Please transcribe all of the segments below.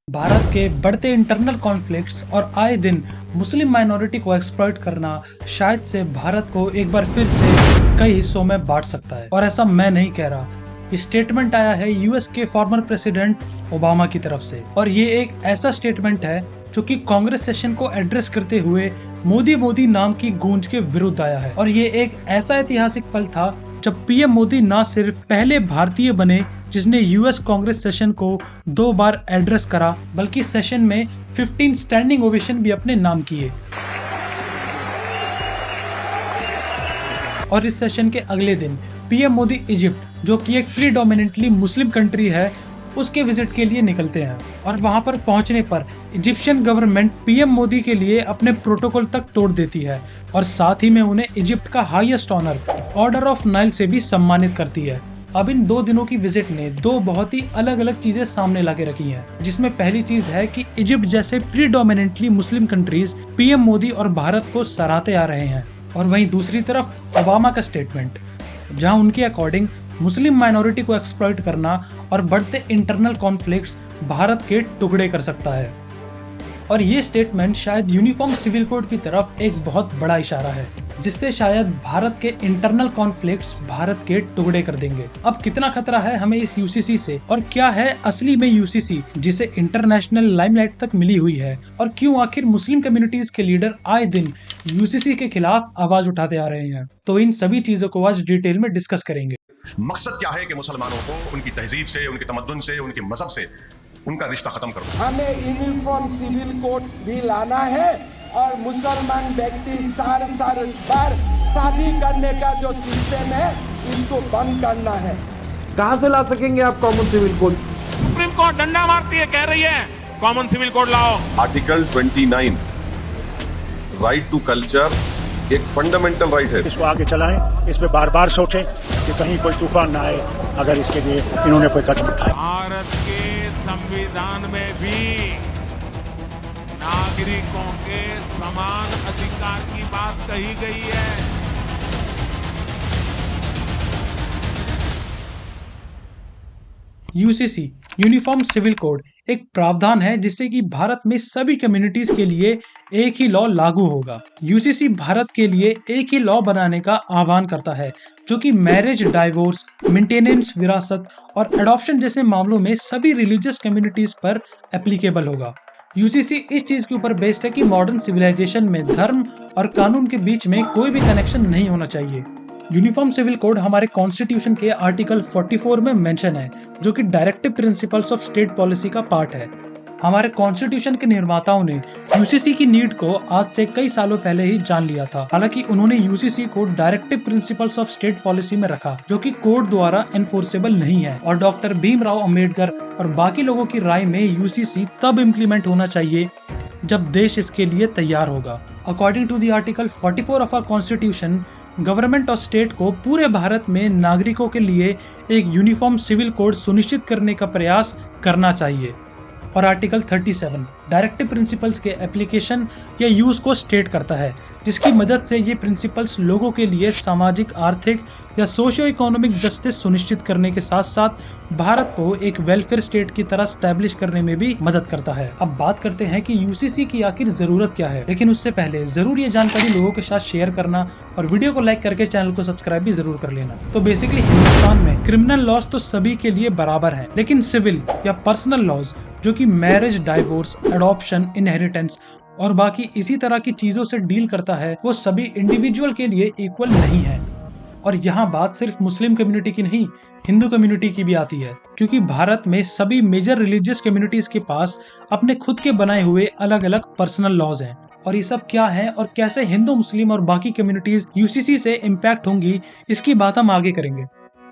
भारत के बढ़ते internal conflicts और आए दिन मुस्लिम माइनॉरिटी को एक्सप्लॉइट करना शायद से भारत को एक बार फिर से कई हिस्सों में बांट सकता है। और ऐसा मैं नहीं कह रहा, ये स्टेटमेंट आया है यूएस के फॉर्मर प्रेसिडेंट ओबामा की तरफ से। और ये एक ऐसा स्टेटमेंट है जो कि कांग्रेस सेशन को एड्रेस करते हुए मोदी मोदी नाम की गूंज के विरुद्ध आया है। और ये एक ऐसा ऐतिहासिक पल था जब पीएम मोदी न सिर्फ पहले भारतीय बने जिसने यूएस कांग्रेस सेशन को 2 बार एड्रेस करा, बल्कि सेशन में 15 स्टैंडिंग ओवेशन भी अपने नाम किए। और इस सेशन के अगले दिन पीएम मोदी इजिप्ट, जो कि एक प्रीडोमिनेंटली मुस्लिम कंट्री है, उसके विजिट के लिए निकलते हैं। और वहां पर पहुंचने पर इजिप्शियन गवर्नमेंट पीएम मोदी के लिए अपने प्रोटोकॉल तक तोड़ देती है और साथ ही में उन्हें इजिप्ट का highest honour order of Nile से भी सम्मानित करती है। अब इन 2 दिनों की विजिट ने 2 बहुत ही अलग अलग चीजें सामने लाके रखी हैं, जिसमें पहली चीज है कि इजिप्ट जैसे predominantly Muslim countries PM Modi और भारत को सराहते आ रहे हैं। और वहीं दूसरी तरफ ओबामा का स्टेटमेंट, जहां उनके अकॉर्डिंग मुस्लिम माइनॉरिटी को एक्सप्लॉइट करना और बढ़ते इंटरनल कॉन्फ्लिक्ट्स भारत के टुकड़े कर सकता है। और ये स्टेटमेंट शायद यूनिफॉर्म सिविल कोड की तरफ एक बहुत बड़ा इशारा है, जिससे शायद भारत के इंटरनल कॉन्फ्लिक्ट्स भारत के टुकड़े कर देंगे। अब कितना खतरा है हमें इस यूसीसी से, और क्या है असली में यूसीसी जिसे इंटरनेशनल लाइमलाइट तक मिली हुई है, और क्यों आखिर मुस्लिम कम्युनिटीज के लीडर आए दिन यूसीसी के खिलाफ आवाज उठाते आ रहे हैं। तो इन सभी चीजों को आज डिटेल में डिस्कस करेंगे। मकसद क्या है कि मुसलमानों को उनकी तहजीब से, उनके तमद्दुन से, उनके मजहब से उनका रिश्ता खत्म कर दो। हमें यूनिफॉर्म सिविल कोड भी लाना है और मुसलमान व्यक्ति साल बार शादी करने का जो सिस्टम है इसको बंद करना है। कहां से ला सकेंगे आप common civil code? Supreme court डंडा मारती है, कह रही है कॉमन सिविल कोड लाओ। आर्टिकल 29 राइट टू कल्चर एक फंडामेंटल राइट है। इसको आगे चलाएं, इस पे बार बार सोचें कि कहीं कोई तूफान ना आए अगर इसके लिए इन्होंने कोई कदम उठाया। भारत के संविधान में भी नागरिकों के समान अधिकार की बात कही गई है। यूसीसी यूनिफॉर्म सिविल कोड एक प्रावधान है जिससे कि भारत में सभी कम्युनिटीज के लिए एक ही लॉ लागू होगा। यूसीसी भारत के लिए एक ही लॉ बनाने का आह्वान करता है जो कि मैरिज, डाइवोर्स, मेंटेनेंस, विरासत और एडॉप्शन जैसे मामलों में सभी रिलीजियस कम्युनिटीज पर एप्लीकेबल होगा। यूसीसी इस चीज के ऊपर बेस्ड है कि मॉडर्न सिविलाइजेशन में धर्म और कानून के बीच में कोई भी कनेक्शन नहीं होना चाहिए। यूनिफॉर्म सिविल कोड हमारे कॉन्स्टिट्यूशन के आर्टिकल 44 में मेंशन है, जो कि directive principles of state policy का पार्ट है। हमारे कॉन्स्टिट्यूशन के निर्माताओं ने यूसीसी की नीड को आज से कई सालों पहले ही जान लिया था। हालांकि उन्होंने यूसीसी को directive principles of state policy में रखा, जो कि कोर्ट द्वारा एनफोर्सेबल नहीं है। और डॉक्टर भीमराव अंबेडकर और बाकी लोगों की राय में यूसीसी तब इम्प्लीमेंट होना चाहिए जब देश इसके लिए तैयार होगा। According to the article 44 of our constitution, government और स्टेट को पूरे भारत में नागरिकों के लिए एक यूनिफॉर्म सिविल कोड सुनिश्चित करने का प्रयास करना चाहिए। और आर्टिकल 37 डायरेक्टिव प्रिंसिपल्स के एप्लीकेशन या यूज को स्टेट करता है, जिसकी मदद से ये प्रिंसिपल्स लोगों के लिए सामाजिक, आर्थिक या सोशियो इकोनॉमिक जस्टिस सुनिश्चित करने के साथ साथ भारत को एक वेलफेयर स्टेट की तरह स्टैब्लिश करने में भी मदद करता है। अब बात करते हैं कि यूसीसी की आखिर जरूरत क्या है, लेकिन उससे पहले जरूर ये जानकारी लोगों के साथ शेयर करना और वीडियो को लाइक करके चैनल को सब्सक्राइब भी जरूर कर लेना। तो बेसिकली हिंदुस्तान में क्रिमिनल लॉज तो सभी के लिए बराबर है, लेकिन सिविल या पर्सनल लॉज जो कि मैरिज, डाइवोर्स, एडॉप्शन, इनहेरिटेंस और बाकी इसी तरह की चीजों से डील करता है, वो सभी इंडिविजुअल के लिए इक्वल नहीं है। और यहाँ बात सिर्फ मुस्लिम कम्युनिटी की नहीं, हिंदू कम्युनिटी की भी आती है, क्योंकि भारत में सभी मेजर रिलीजियस कम्युनिटीज के पास अपने खुद के बनाए हुए अलग अलग पर्सनल लॉज हैं। और ये सब क्या है और कैसे हिंदू, मुस्लिम और बाकी कम्युनिटीज यूसीसी से इम्पैक्ट होंगी, इसकी बात हम आगे करेंगे।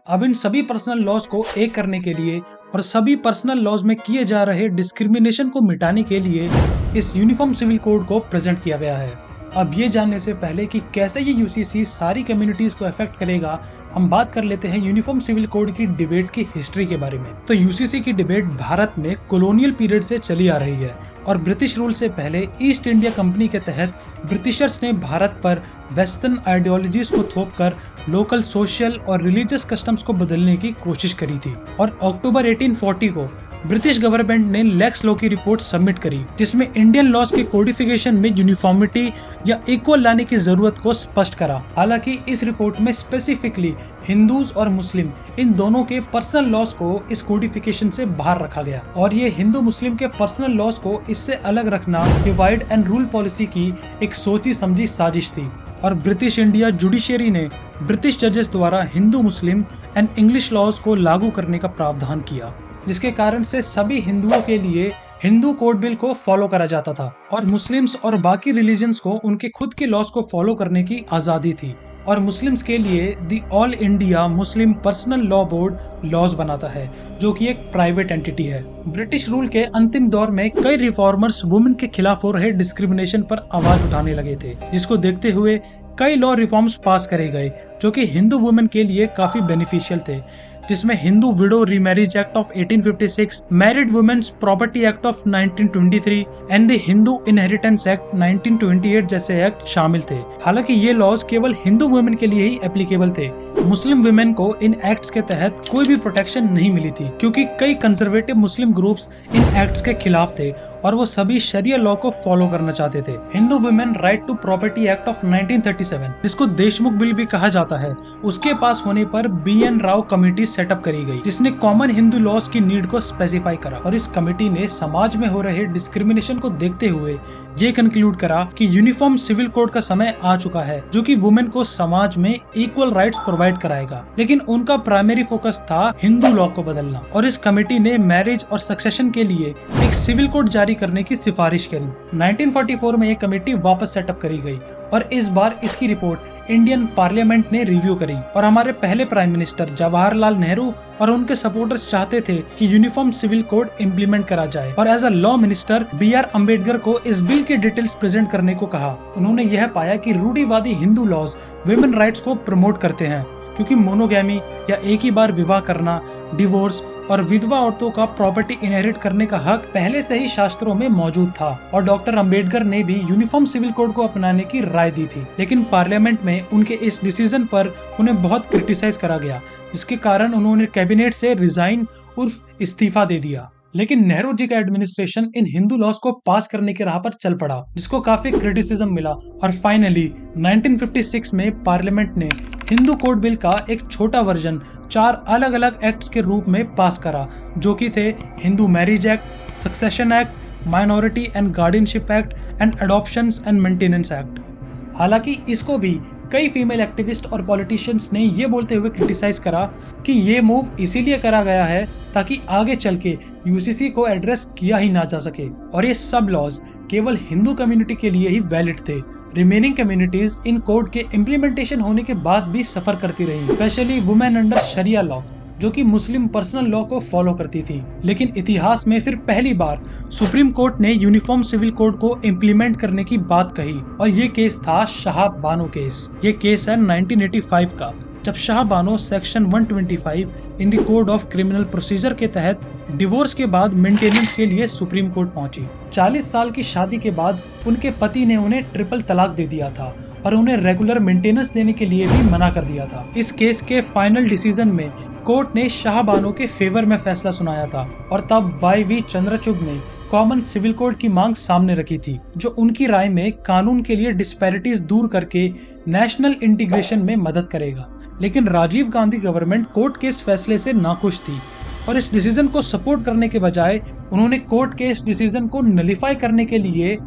अब इन सभी पर्सनल लॉज को एक करने के लिए और सभी पर्सनल लॉज में किए जा रहे डिस्क्रिमिनेशन को मिटाने के लिए इस यूनिफॉर्म सिविल कोड को प्रेजेंट किया गया है। अब ये जानने से पहले कि कैसे ये यूसीसी सारी कम्युनिटीज को अफेक्ट करेगा, हम बात कर लेते हैं यूनिफॉर्म सिविल कोड की डिबेट की हिस्ट्री के बारे में। तो यूसीसी की डिबेट भारत में कॉलोनियल पीरियड से चली आ रही है और ब्रिटिश रूल से पहले ईस्ट इंडिया कंपनी के तहत ब्रिटिशर्स ने भारत पर वेस्टर्न आइडियोलॉजीज को थोपकर लोकल सोशल और रिलीजियस कस्टम्स को बदलने की कोशिश करी थी। और अक्टूबर 1840 को ब्रिटिश गवर्नमेंट ने लेक्स लॉ की रिपोर्ट सबमिट करी, जिसमें इंडियन लॉज के कोडिफिकेशन में यूनिफॉर्मिटी या इक्वल लाने की जरूरत को स्पष्ट करा। हालांकि इस रिपोर्ट में स्पेसिफिकली हिंदूज और मुस्लिम इन दोनों के पर्सनल लॉज को इस कोडिफिकेशन से बाहर रखा गया, और ये हिंदू मुस्लिम के पर्सनल लॉज को इससे अलग रखना डिवाइड एंड रूल पॉलिसी की एक सोची समझी साजिश थी। और ब्रिटिश इंडिया जुडिशियरी ने ब्रिटिश जजेस द्वारा Hindu Muslim and English laws को लागू करने का प्रावधान किया, जिसके कारण से सभी हिंदुओं के लिए हिंदू कोड बिल को फॉलो करा जाता था और मुस्लिम्स और बाकी रिलीजन्स को उनके खुद के लॉज को फॉलो करने की आजादी थी। और मुस्लिम्स के लिए the all India Muslim personal law board laws बनाता है, जो कि एक प्राइवेट एंटिटी है। ब्रिटिश रूल के अंतिम दौर में कई रिफॉर्मर्स वुमेन के खिलाफ हो रहे डिस्क्रिमिनेशन पर आवाज उठाने लगे थे, जिसको देखते हुए कई लॉ रिफॉर्म्स पास करे गए जो कि हिंदू वुमेन के लिए काफी बेनिफिशियल थे, जिसमें Hindu widow remarriage act of 1856, married women's property act of 1923 and the Hindu inheritance act 1928 जैसे एक्ट शामिल थे। हालांकि ये लॉज केवल हिंदू वुमेन के लिए ही एप्लीकेबल थे। मुस्लिम वुमेन को इन एक्ट्स के तहत कोई भी प्रोटेक्शन नहीं मिली थी, क्योंकि कई conservative Muslim groups in acts के खिलाफ थे और वो सभी शरिया लॉ को फॉलो करना चाहते थे। Hindu women right to property act of 1937, जिसको देशमुख बिल भी कहा जाता है, उसके पास होने पर BN राव कमेटी सेटअप करी गई, जिसने कॉमन हिंदू लॉज की नीड को स्पेसिफाई करा। और इस कमेटी ने समाज में हो रहे डिस्क्रिमिनेशन को देखते हुए ये कंक्लूड करा कि यूनिफॉर्म सिविल कोड का समय आ चुका है, जो कि वुमेन को समाज में इक्वल राइट्स प्रोवाइड कराएगा। लेकिन उनका प्राइमरी फोकस था हिंदू लॉ को बदलना, और इस कमेटी ने मैरिज और सक्सेशन के लिए एक सिविल कोड जारी करने की सिफारिश करी। 1944 में ये कमेटी वापस सेटअप करी गई और इस बार इसकी रिपोर्ट इंडियन पार्लियामेंट ने रिव्यू करी। और हमारे पहले प्राइम मिनिस्टर जवाहरलाल नेहरू और उनके सपोर्टर्स चाहते थे कि यूनिफॉर्म सिविल कोड इम्प्लीमेंट करा जाए, और as a law minister BR Ambedkar को इस बिल के डिटेल्स प्रेजेंट करने को कहा। उन्होंने यह पाया कि रूढ़िवादी हिंदू लॉज वुमेन राइट्स को प्रमोट करते हैं, क्योंकि मोनोगैमी या एक ही बार विवाह करना, डिवोर्स और विधवा औरतों का प्रॉपर्टी इनहेरिट करने का हक पहले से ही शास्त्रों में मौजूद था। और डॉक्टर अंबेडकर ने भी यूनिफॉर्म सिविल कोड को अपनाने की राय दी थी, लेकिन पार्लियामेंट में उनके इस डिसीजन पर उन्हें बहुत क्रिटिसाइज करा गया, जिसके कारण उन्होंने कैबिनेट से रिजाइन उर्फ इस्तीफा दे दिया। लेकिन नेहरू जी का एडमिनिस्ट्रेशन इन हिंदू लॉज को पास करने की राह पर चल पड़ा, जिसको काफी क्रिटिसिज्म मिला। और फाइनली 1956 में पार्लियामेंट ने हिंदू कोड बिल का एक छोटा वर्जन 4 अलग अलग एक्ट्स के रूप में पास करा, जो कि थे Hindu marriage act, succession act, minority and guardianship act and adoptions and maintenance act. हालांकि इसको भी कई फीमेल एक्टिविस्ट और पॉलिटिशियंस ने ये बोलते हुए क्रिटिसाइज करा कि ये मूव इसीलिए करा गया है ताकि आगे चल के UCC को एड्रेस किया ही ना जा सके, और ये सब लॉज केवल हिंदू कम्युनिटी के लिए ही वैलिड थे। रिमेनिंग कम्युनिटीज इन कोड के इम्प्लीमेंटेशन होने के बाद भी सफर करती रही, स्पेशली वुमेन अंडर शरिया लॉ, जो कि मुस्लिम पर्सनल लॉ को फॉलो करती थी। लेकिन इतिहास में फिर पहली बार सुप्रीम कोर्ट ने यूनिफॉर्म सिविल कोड को इम्प्लीमेंट करने की बात कही, और ये केस था शाह बानो केस। ये केस है 1985 का, जब Shah Bano section 125 in the code of criminal procedure के तहत डिवोर्स के बाद मेंटेनेंस के लिए सुप्रीम कोर्ट पहुंची। 40 साल की शादी के बाद उनके पति ने उन्हें ट्रिपल तलाक दे दिया था और उन्हें रेगुलर मेंटेनेंस देने के लिए भी मना कर दिया था। इस केस के फाइनल डिसीजन में कोर्ट ने शाह बानो के फेवर में फैसला सुनाया था, और तब YV चंद्रचूड़ ने कॉमन सिविल कोड की मांग सामने रखी थी, जो उनकी राय में कानून के लिए डिस्पैरिटीज दूर करके नेशनल इंटीग्रेशन में मदद करेगा। लेकिन राजीव गांधी गवर्नमेंट कोर्ट के इस फैसले से नाखुश थी, और इस डिसीजन को सपोर्ट करने के बजाय उन्होंने कोर्ट के इस डिसीजन को नलिफाई करने के लिए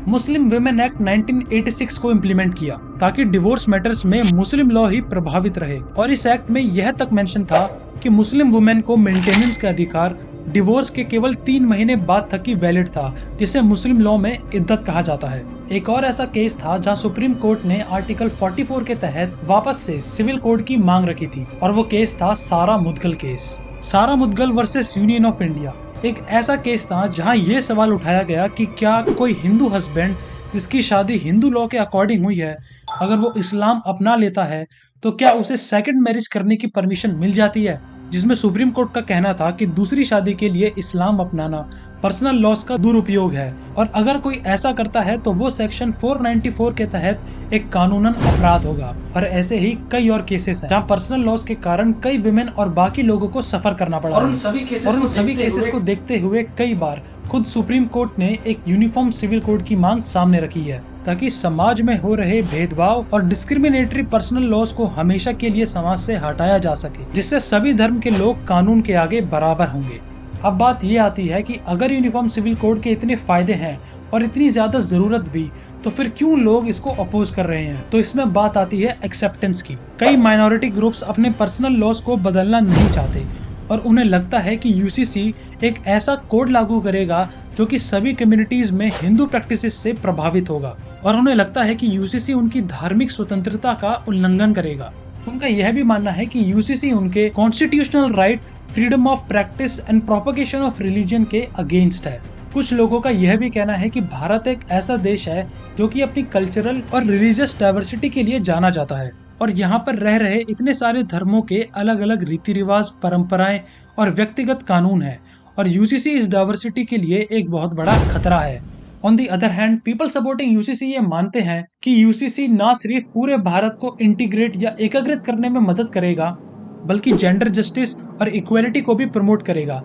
मुस्लिम विमेन एक्ट 1986 को इम्प्लीमेंट किया, ताकि डिवोर्स मैटर्स में मुस्लिम लॉ ही प्रभावित रहे। और इस एक्ट में यह तक मेंशन था कि मुस्लिम वुमेन को मेंटेनेंस का अधिकार डिवोर्स के केवल 3 महीने बाद तक ही वैलिड था, जिसे मुस्लिम लॉ में इद्दत कहा जाता है। एक और ऐसा केस था जहां सुप्रीम कोर्ट ने आर्टिकल 44 के तहत वापस से सिविल कोड की मांग रखी थी, और वो केस था सारा मुदगल केस। सारा Mudgal versus union of India एक ऐसा केस था जहां ये सवाल उठाया गया कि क्या कोई हिंदू हस्बैंड जिसकी शादी हिंदू लॉ के अकॉर्डिंग हुई है, अगर वो इस्लाम अपना लेता है तो क्या उसे सेकंड मैरिज करने की परमिशन मिल जाती है। जिसमें सुप्रीम कोर्ट का कहना था कि दूसरी शादी के लिए इस्लाम अपनाना पर्सनल लॉस का दुरुपयोग है और अगर कोई ऐसा करता है तो वो सेक्शन 494 के तहत एक कानूनन अपराध होगा। और ऐसे ही कई और केसेस हैं जहाँ पर्सनल लॉस के कारण कई विमेन और बाकी लोगों को सफर करना पड़ा। और उन सभी केसेस को देखते हुए कई बार खुद सुप्रीम कोर्ट ने एक यूनिफॉर्म सिविल कोड की मांग सामने रखी है ताकि समाज में हो रहे भेदभाव और डिस्क्रिमिनेटरी पर्सनल लॉस को हमेशा के लिए समाज से हटाया जा सके, जिससे सभी धर्म के लोग कानून के आगे बराबर होंगे। अब बात ये आती है कि अगर यूनिफॉर्म सिविल कोड के इतने फायदे हैं और इतनी ज्यादा जरूरत भी, तो फिर क्यों लोग इसको अपोज कर रहे हैं? तो इसमें बात आती है एक्सेप्टेंस की। कई माइनॉरिटी ग्रुप्स अपने पर्सनल लॉस को बदलना नहीं चाहते और उन्हें लगता है कि यूसीसी एक ऐसा कोड लागू करेगा जो कि सभी कम्युनिटीज में हिंदू प्रैक्टिसेस से प्रभावित होगा और उन्हें लगता है कि यूसीसी उनकी धार्मिक स्वतंत्रता का उल्लंघन करेगा। उनका यह भी मानना है कि यूसीसी उनके constitutional right, freedom of practice and propagation of religion के अगेंस्ट है। कुछ लोगों का यह भी कहना है कि भारत एक ऐसा देश है जो कि अपनी कल्चरल और रिलीजियस डाइवर्सिटी के लिए जाना जाता है और यहाँ पर रह रहे इतने सारे धर्मों के अलग अलग रीति रिवाज, परंपराएं और व्यक्तिगत कानून है और यूसीसी इस डाइवर्सिटी के लिए एक बहुत बड़ा खतरा है। On the other hand, people supporting UCC ये मानते हैं कि यूसीसी ना सिर्फ पूरे भारत को इंटीग्रेट या एकीकृत करने में मदद करेगा बल्कि जेंडर जस्टिस और इक्वालिटी को भी प्रमोट करेगा,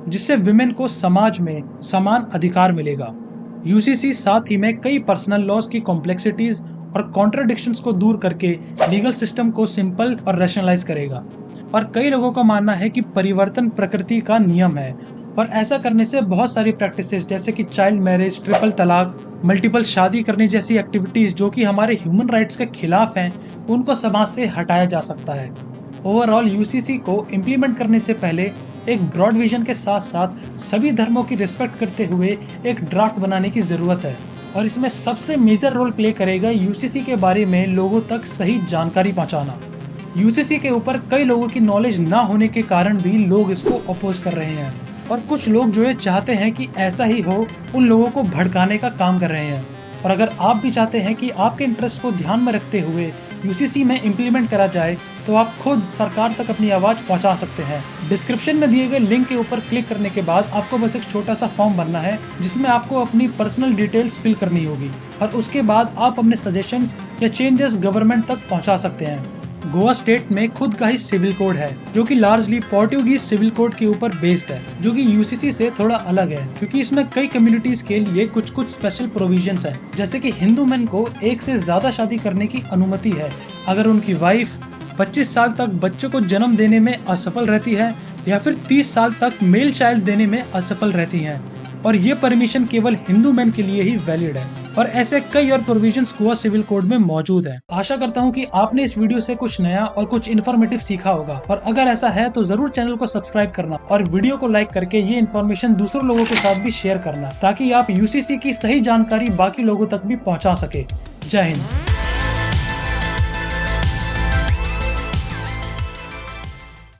जिससे विमेन को समाज में समान अधिकार मिलेगा। यूसीसी साथ ही में कई पर्सनल लॉज की कॉम्प्लेक्सिटीज और कॉन्ट्राडिक्शंस को दूर करके लीगल सिस्टम को सिंपल और रैशनलाइज करेगा। और कई लोगों का मानना है कि परिवर्तन प्रकृति का नियम है और ऐसा करने से बहुत सारी प्रैक्टिसेस जैसे कि चाइल्ड मैरिज, ट्रिपल तलाक, मल्टीपल शादी करने जैसी एक्टिविटीज जो कि हमारे ह्यूमन राइट्स के खिलाफ हैं, उनको समाज से हटाया जा सकता है। ओवरऑल यूसीसी को इम्प्लीमेंट करने से पहले एक ब्रॉड विजन के साथ साथ सभी धर्मों की रिस्पेक्ट करते हुए एक ड्राफ्ट बनाने की जरूरत है और इसमें सबसे मेजर रोल प्ले करेगा यूसीसी के बारे में लोगों तक सही जानकारी पहुंचाना। यूसीसी के ऊपर कई लोगों की नॉलेज ना होने के कारण भी लोग इसको अपोज कर रहे हैं और कुछ लोग जो ये चाहते हैं कि ऐसा ही हो, उन लोगों को भड़काने का काम कर रहे हैं। और अगर आप भी चाहते हैं कि आपके इंटरेस्ट को ध्यान में रखते हुए यूसीसी में इम्प्लीमेंट करा जाए तो आप खुद सरकार तक अपनी आवाज पहुंचा सकते हैं। डिस्क्रिप्शन में दिए गए लिंक के ऊपर क्लिक करने के बाद आपको बस एक छोटा सा फॉर्म भरना है जिसमें आपको अपनी पर्सनल डिटेल्स फिल करनी होगी और उसके बाद आप अपने सजेशंस या चेंजेस गवर्नमेंट तक पहुंचा सकते हैं। गोवा स्टेट में खुद का ही सिविल कोड है जो कि लार्जली पोर्टुगीज सिविल कोड के ऊपर बेस्ड है, जो कि यूसीसी से थोड़ा अलग है क्योंकि इसमें कई कम्युनिटीज के लिए कुछ स्पेशल प्रोविजंस हैं, जैसे कि हिंदू मैन को एक से ज्यादा शादी करने की अनुमति है अगर उनकी वाइफ 25 साल तक बच्चों को जन्म देने में असफल रहती है या फिर 30 साल तक मेल चाइल्ड देने में असफल रहती हैं और ये परमिशन केवल हिंदू मैन के लिए ही वैलिड है। और ऐसे कई और प्रोविजंस गोवा सिविल कोड में मौजूद हैं। आशा करता हूँ कि आपने इस वीडियो से कुछ नया और कुछ इन्फॉर्मेटिव सीखा होगा और अगर ऐसा है तो जरूर चैनल को सब्सक्राइब करना और वीडियो को लाइक करके ये इन्फॉर्मेशन दूसरों लोगों के साथ भी शेयर करना ताकि आप यूसीसी की सही जानकारी बाकी लोगों तक भी पहुँचा सके। जय हिंद।